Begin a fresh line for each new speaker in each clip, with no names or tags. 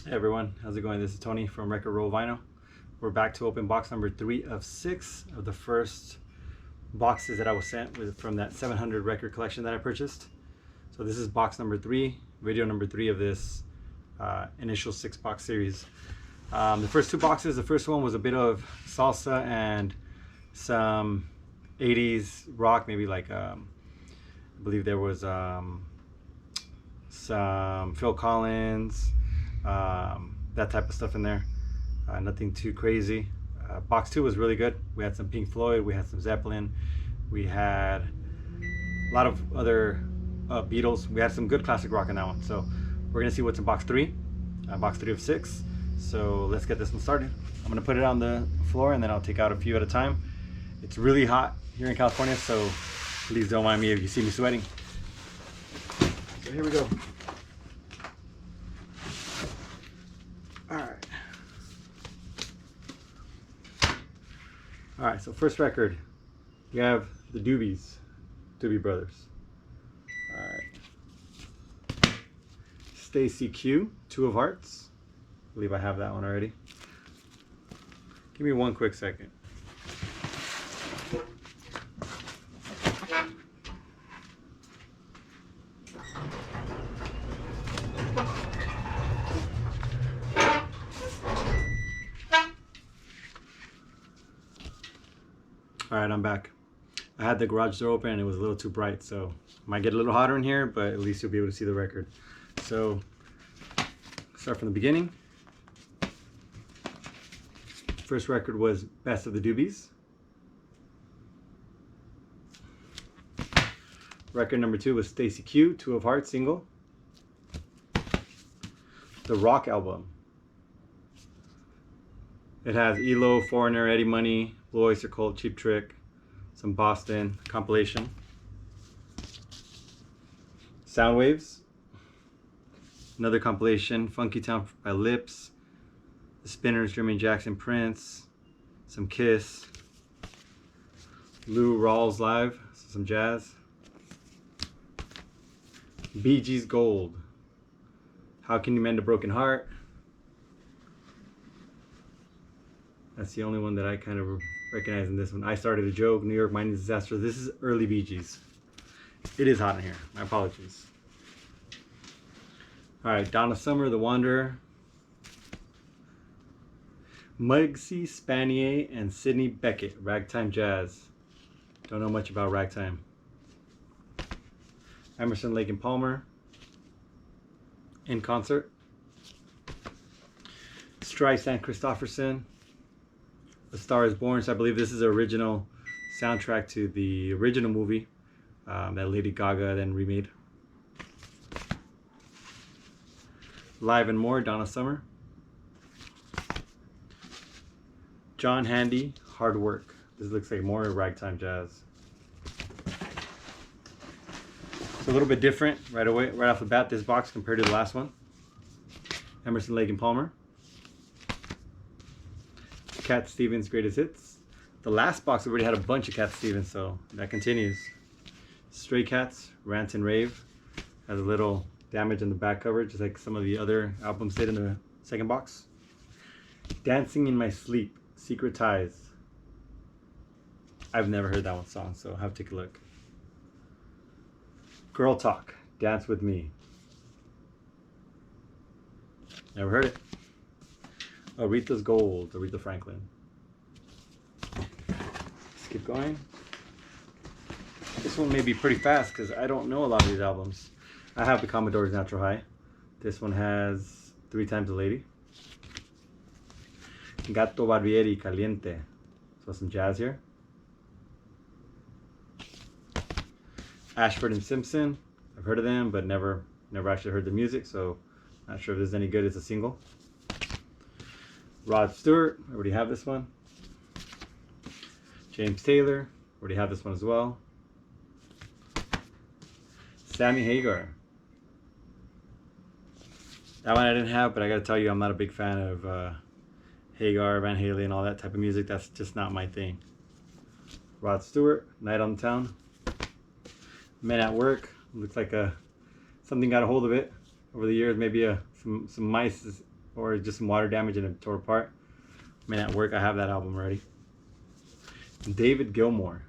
Hey everyone, how's it going? This is Tony from Record Roll Vinyl. We're back to open box number 3 of 6 of the first boxes that I was sent from that 700 record collection that I purchased. So this is box number 3, video number 3 of this initial 6-box series. The first 2 boxes, the first one was a bit of salsa and some 80s rock, maybe like I believe there was some Phil Collins, that type of stuff in there. Nothing too crazy. Box 2 was really good. We had some Pink Floyd, we had some Zeppelin, we had a lot of other Beatles. We had some good classic rock in that one. So we're gonna see what's in box 3, box 3 of 6. So let's get this one started. I'm gonna put it on the floor and then I'll take out a few at a time. It's really hot here in California, so please don't mind me if you see me sweating. So here we go. All right, so first record, we have the Doobie Brothers. All right. Stacy Q, Two of Hearts. I believe I have that one already. Give me one quick second. All right, I'm back. I had the garage door open and it was a little too bright, so it might get a little hotter in here, but at least you'll be able to see the record. So, start from the beginning. First record was Best of the Doobies. Record number 2 was Stacy Q, Two of Hearts single. The Rock album. It has ELO, Foreigner, Eddie Money, Blue Oyster Cult, Cheap Trick, some Boston compilation. Soundwaves, another compilation. Funky Town by Lips, The Spinners, Jermaine Jackson, Prince, some Kiss, Lou Rawls Live, some jazz. Bee Gees Gold, How Can You Mend a Broken Heart. That's the only one that I kind of recognize in this one. I Started a Joke, New York Mining Disaster. This is early Bee Gees. It is hot in here. My apologies. All right, Donna Summer, The Wanderer. Muggsy Spanier and Sidney Beckett, Ragtime Jazz. Don't know much about ragtime. Emerson, Lake and Palmer, In Concert. Streisand, Christofferson, A Star is Born. So I believe this is the original soundtrack to the original movie that Lady Gaga then remade. Live and More, Donna Summer. John Handy, Hard Work. This looks like more ragtime jazz. It's a little bit different right off the bat, this box compared to the last one. Emerson, Lake and Palmer. Cat Stevens, Greatest Hits. The last box already had a bunch of Cat Stevens, so that continues. Stray Cats, Rant and Rave. Has a little damage in the back cover, just like some of the other albums did in the second box. Dancing in My Sleep, Secret Ties. I've never heard that one song, so I'll have to take a look. Girl Talk, Dance With Me. Never heard it. Aretha's Gold, Aretha Franklin. Let's keep going. This one may be pretty fast because I don't know a lot of these albums. I have the Commodore's Natural High. This one has 3 Times a Lady. Gato Barbieri, Caliente. So some jazz here. Ashford and Simpson. I've heard of them, but never actually heard the music, so not sure if this is any good as a single. Rod Stewart, I already have this one. James Taylor, already have this one as well. Sammy Hagar. That one I didn't have, but I gotta tell you, I'm not a big fan of Hagar, Van Halen, and all that type of music. That's just not my thing. Rod Stewart, Night on the Town. Men at Work, looks like something got a hold of it over the years. Maybe some mice or just some water damage and it tore apart. I mean, at work I have that album already. David Gilmour.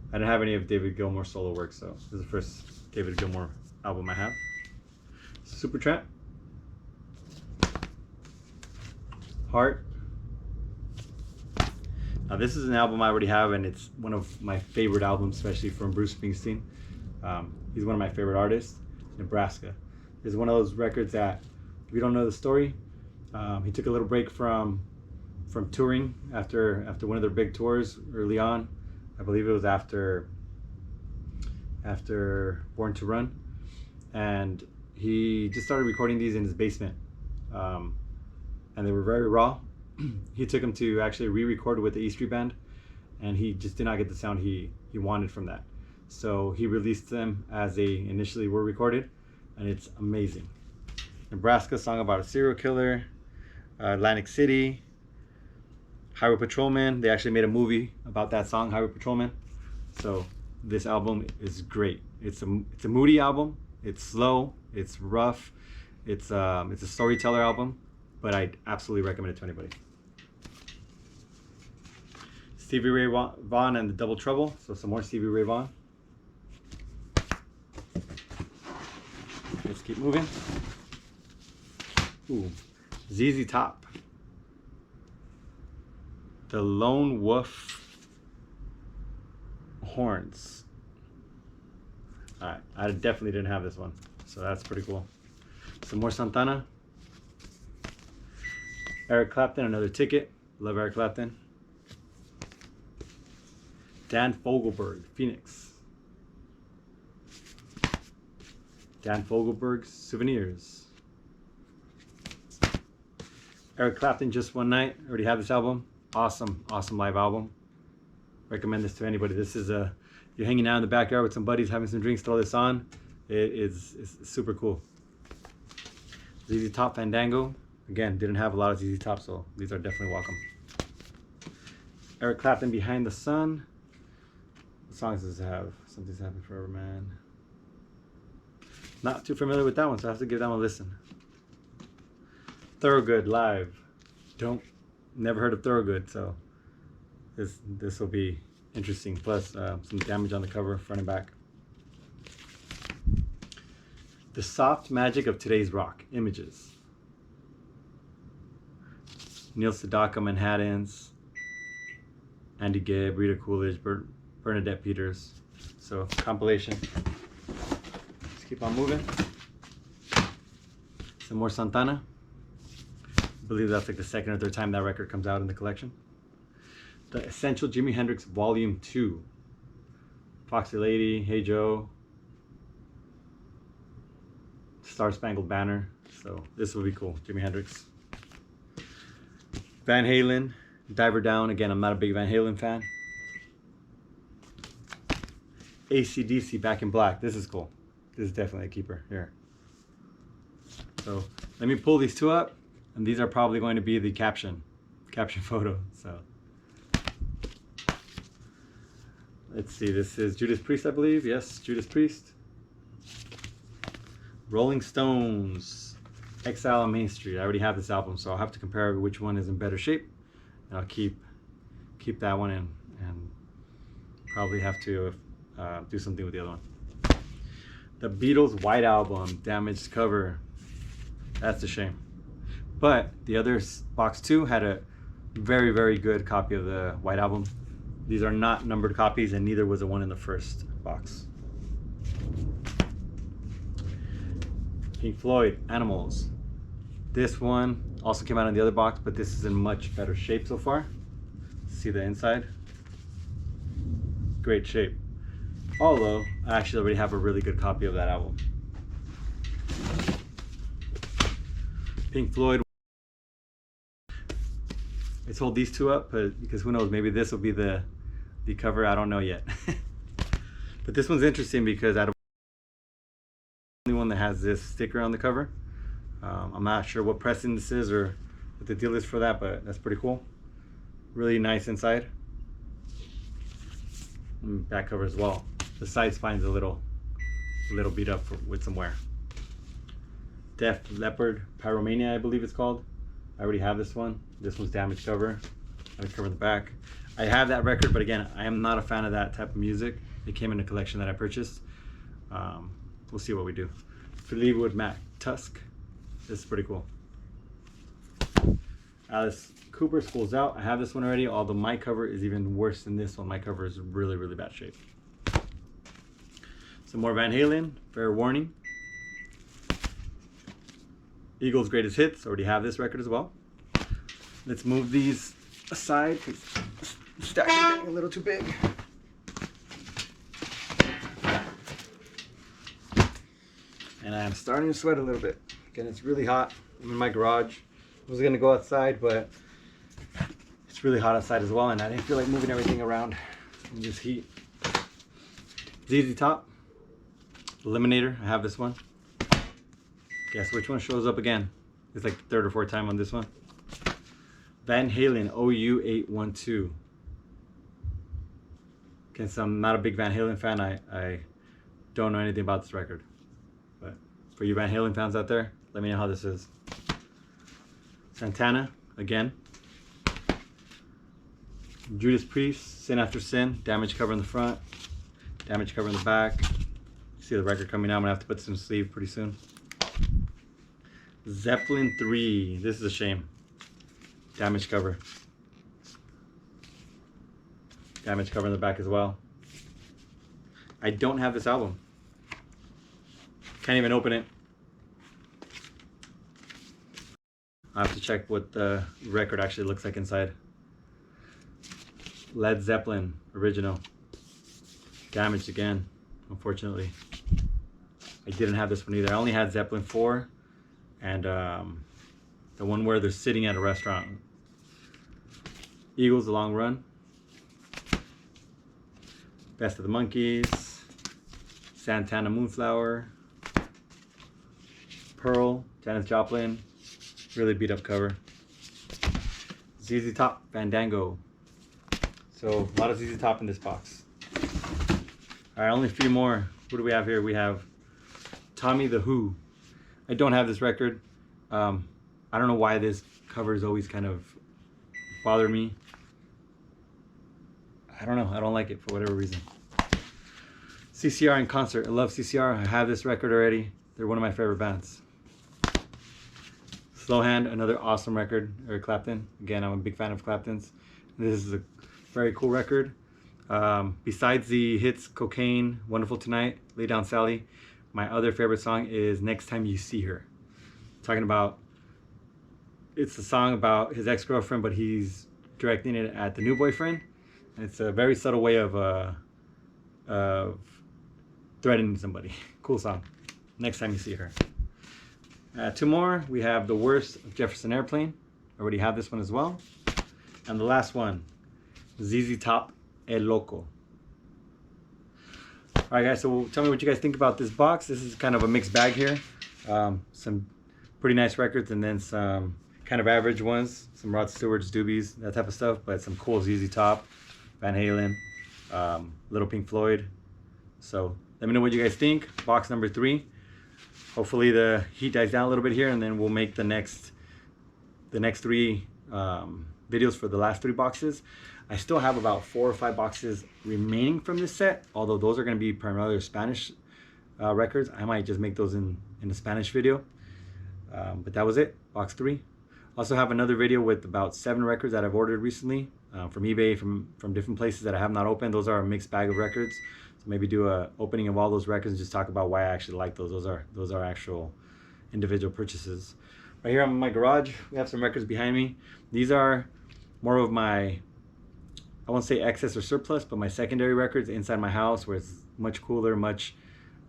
I didn't have any of David Gilmour's solo work, so this is the first David Gilmour album I have. Supertramp. Heart. Now this is an album I already have, and it's one of my favorite albums, especially from Bruce Springsteen. He's one of my favorite artists. Nebraska. It's one of those records that, if you don't know the story, he took a little break from touring after one of their big tours early on. I believe it was after Born to Run, and he just started recording these in his basement, and they were very raw. He took them to actually re-record with the E Street Band, and he just did not get the sound he wanted from that. So he released them as they initially were recorded, and it's amazing. Nebraska, song about a serial killer. Atlantic City. Highway Patrolman. They actually made a movie about that song, Highway Patrolman. So this album is great. It's a moody album. It's slow. It's rough. It's a storyteller album, but I absolutely recommend it to anybody. Stevie Ray Vaughan and the Double Trouble. So some more Stevie Ray Vaughan. Let's keep moving. Ooh, ZZ Top. The Lone Wolf Horns. Alright, I definitely didn't have this one, so that's pretty cool. Some more Santana. Eric Clapton, Another Ticket. Love Eric Clapton. Dan Fogelberg, Phoenix. Dan Fogelberg's Souvenirs. Eric Clapton, Just One Night. Already have this album. Awesome live album. Recommend this to anybody. This is you're hanging out in the backyard with some buddies, having some drinks, throw this on. It's super cool. ZZ Top, Fandango. Again, didn't have a lot of ZZ Top, so these are definitely welcome. Eric Clapton, Behind the Sun. What songs does it have? Something's Happened Forever, Man. Not too familiar with that one, so I have to give that one a listen. Thorogood, live. Never heard of Thorogood, so this will be interesting. Plus some damage on the cover, front and back. The Soft Magic of Today's Rock, Images. Neil Sedaka, Manhattans. Andy Gibb, Rita Coolidge, Bernadette Peters. So compilation. Let's keep on moving. Some more Santana. I believe that's like the second or third time that record comes out in the collection. The Essential Jimi Hendrix Volume 2. Foxy Lady, Hey Joe, Star Spangled Banner. So this will be cool. Jimi Hendrix. Van Halen, Diver Down. Again, I'm not a big Van Halen fan. AC/DC, Back in Black. This is cool. This is definitely a keeper here. So let me pull these two up. And these are probably going to be the caption photo. So let's see, this is Judas Priest, I believe. Yes, Judas Priest. Rolling Stones, Exile on Main Street. I already have this album, so I'll have to compare which one is in better shape. And I'll keep that one in, and probably have to do something with the other one. The Beatles White Album, damaged cover. That's a shame. But the other box 2 had a very, very good copy of the White Album. These are not numbered copies, and neither was the one in the first box. Pink Floyd, Animals. This one also came out in the other box, but this is in much better shape so far. See the inside? Great shape. Although, I actually already have a really good copy of that album. Pink Floyd. Let's hold these two up, because who knows, maybe this will be the cover. I don't know yet. But this one's interesting because out of the only one that has this sticker on the cover. I'm not sure what pressing this is or what the deal is for that, but that's pretty cool. Really nice inside. And back cover as well. The side spine's a little beat up with some wear. Def Leppard Pyromania, I believe it's called. I already have this one. This one's damaged cover. Damaged cover in the back. I have that record, but again, I am not a fan of that type of music. It came in a collection that I purchased. We'll see what we do. Fleetwood Mac Tusk. This is pretty cool. Alice Cooper, School's Out. I have this one already, although my cover is even worse than this one. My cover is really, really bad shape. Some more Van Halen, Fair Warning. Eagles Greatest Hits, already have this record as well. Let's move these aside because the stack is getting a little too big. And I'm starting to sweat a little bit. Again, it's really hot. I'm in my garage. I was gonna go outside, but it's really hot outside as well, and I didn't feel like moving everything around in this heat. ZZ Top, Eliminator. I have this one. Guess which one shows up again? It's like the third or fourth time on this one. Van Halen OU812. Okay, so I'm not a big Van Halen fan. I don't know anything about this record. But for you Van Halen fans out there, let me know how this is. Santana, again. Judas Priest, Sin After Sin. Damage cover in the front. Damage cover in the back. See the record coming out. I'm going to have to put some sleeve pretty soon. Zeppelin 3. This is a shame. Damage cover. Damage cover in the back as well. I don't have this album. Can't even open it. I have to check what the record actually looks like inside. Led Zeppelin, original. Damaged again, unfortunately. I didn't have this one either. I only had Zeppelin 4 and the one where they're sitting at a restaurant. Eagles, The Long Run. Best of the Monkees. Santana, Moonflower. Pearl, Janis Joplin. Really beat up cover. ZZ Top, Fandango. So a lot of ZZ Top in this box. All right, only a few more. What do we have here? We have Tommy the Who. I don't have this record. I don't know why this cover is always kind of bothered me. I don't know. I don't like it for whatever reason. CCR in concert. I love CCR. I have this record already. They're one of my favorite bands. Slow Hand, another awesome record. Eric Clapton. Again, I'm a big fan of Clapton's. This is a very cool record. Besides the hits Cocaine, Wonderful Tonight, Lay Down Sally, my other favorite song is Next Time You See Her. Talking about, it's a song about his ex-girlfriend, but he's directing it at the new boyfriend. And it's a very subtle way of threatening somebody. Cool song. Next Time You See Her. Two more. We have The Worst of Jefferson Airplane. I already have this one as well. And the last one, ZZ Top, El Loco. Alright guys, so tell me what you guys think about this box. This is kind of a mixed bag here. Some pretty nice records and then some kind of average ones. Some Rod Stewart's, Doobies, that type of stuff. But some cool ZZ Top, Van Halen, Little Pink Floyd. So let me know what you guys think. Box number 3. Hopefully the heat dies down a little bit here, and then we'll make the next 3 videos for the last 3 boxes. I still have about 4 or 5 boxes remaining from this set, although those are going to be primarily Spanish records. I might just make those in a Spanish video. But that was it, box 3. Also have another video with about 7 records that I've ordered recently from eBay, from different places that I have not opened. Those are a mixed bag of records. So maybe do a opening of all those records and just talk about why I actually like those. Those are actual individual purchases. Right here in my garage, we have some records behind me. These are more of my, I won't say excess or surplus, but my secondary records inside my house, where it's much cooler, much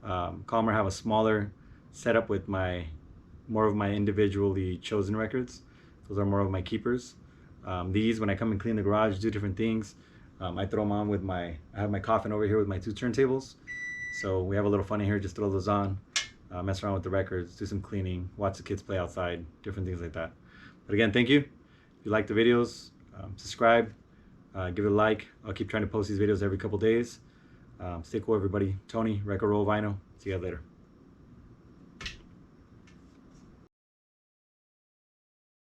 calmer. I have a smaller setup with more of my individually chosen records. Those are more of my keepers. These, when I come and clean the garage, do different things. I throw them on with I have my coffin over here with my 2 turntables. So we have a little fun in here, just throw those on, mess around with the records, do some cleaning, watch the kids play outside, different things like that. But again, thank you. If you like the videos, subscribe, give it a like. I'll keep trying to post these videos every couple days. Stay cool, everybody. Tony, Record Roll Vinyl. See you guys later.